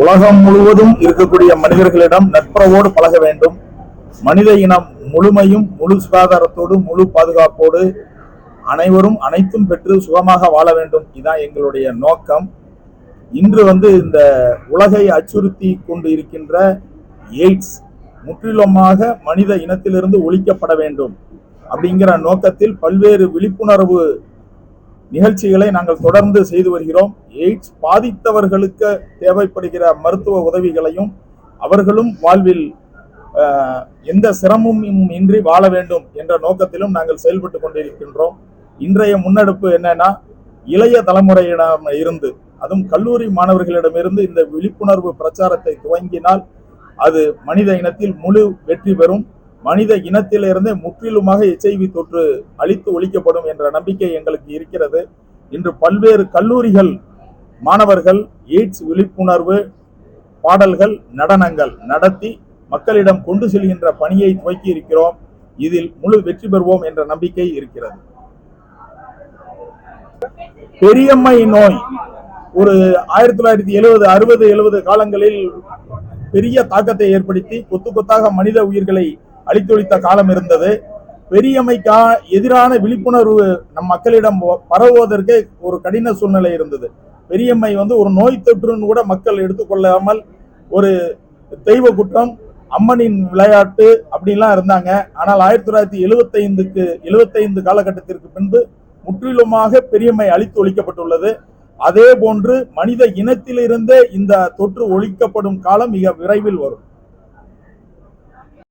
உலகம் முழுவதும் இருக்கக்கூடிய மனிதர்களிடம் நட்புறவோடு பழக வேண்டும். மனித இனம் முழுமையும் முழு சுகாதாரத்தோடு முழு பாதுகாப்போடு அனைவரும் அனைத்தும் பெற்று சுகமாக வாழ வேண்டும். இதுதான் எங்களுடைய நோக்கம். இன்று இந்த உலகை அச்சுறுத்தி கொண்டு இருக்கின்ற எய்ட்ஸ் முற்றிலுமாக மனித இனத்திலிருந்து ஒழிக்கப்பட வேண்டும் அப்படிங்கிற நோக்கத்தில் பல்வேறு விழிப்புணர்வு நிகழ்ச்சிகளை நாங்கள் தொடர்ந்து செய்து வருகிறோம். எய்ட்ஸ் பாதித்தவர்களுக்கு தேவைப்படுகிற மருத்துவ உதவிகளையும் அவர்களும் வாழ்வில் எந்த சிரமமும் இன்றி வாழ வேண்டும் என்ற நோக்கத்திலும் நாங்கள் செயல்பட்டு கொண்டிருக்கின்றோம். இன்றைய முன்னெடுப்பு என்னன்னா, இளைய தலைமுறையிடம் இருந்து, அதுவும் கல்லூரி மாணவர்களிடமிருந்து இந்த விழிப்புணர்வு பிரச்சாரத்தை துவங்கினால் அது மனித இனத்தில் முழு வெற்றி பெறும். மனித இனத்திலிருந்தே முற்றிலுமாக HIV தொற்று அழித்து ஒழிக்கப்படும் என்ற நம்பிக்கை எங்களுக்கு இருக்கிறது. இன்று பல்வேறு கல்லூரிகள் மாணவர்கள் எய்ட்ஸ் விழிப்புணர்வு பாடல்கள், நடனங்கள் நடத்தி மக்களிடம் கொண்டு செல்கின்ற பணியை துவக்கி இருக்கிறோம். இதில் முழு வெற்றி பெறுவோம் என்ற நம்பிக்கை இருக்கிறது. பெரியம்மை நோய் ஒரு 1970, 60, 70 காலங்களில் பெரிய தாக்கத்தை ஏற்படுத்தி கொத்து கொத்தாக மனித உயிர்களை அழித்தொழித்த காலம் இருந்தது. பெரியம்மைக்கு எதிரான விழிப்புணர்வு நம் மக்களிடம் பரவுவதற்கு ஒரு கடின சூழ்நிலை இருந்தது. பெரியம்மை ஒரு நோய் தொற்றுன்னு கூட மக்கள் எடுத்துக்கொள்ளாமல் ஒரு தெய்வ குற்றம், அம்மனின் விளையாட்டு அப்படின்லாம் இருந்தாங்க. ஆனால் 1975 காலகட்டத்திற்கு பின்பு முற்றிலுமாக பெரியம்மை அழித்து ஒழிக்கப்பட்டுள்ளது. அதே போன்று மனித இனத்திலிருந்தே இந்த தொற்று ஒழிக்கப்படும் காலம் மிக விரைவில் வரும்.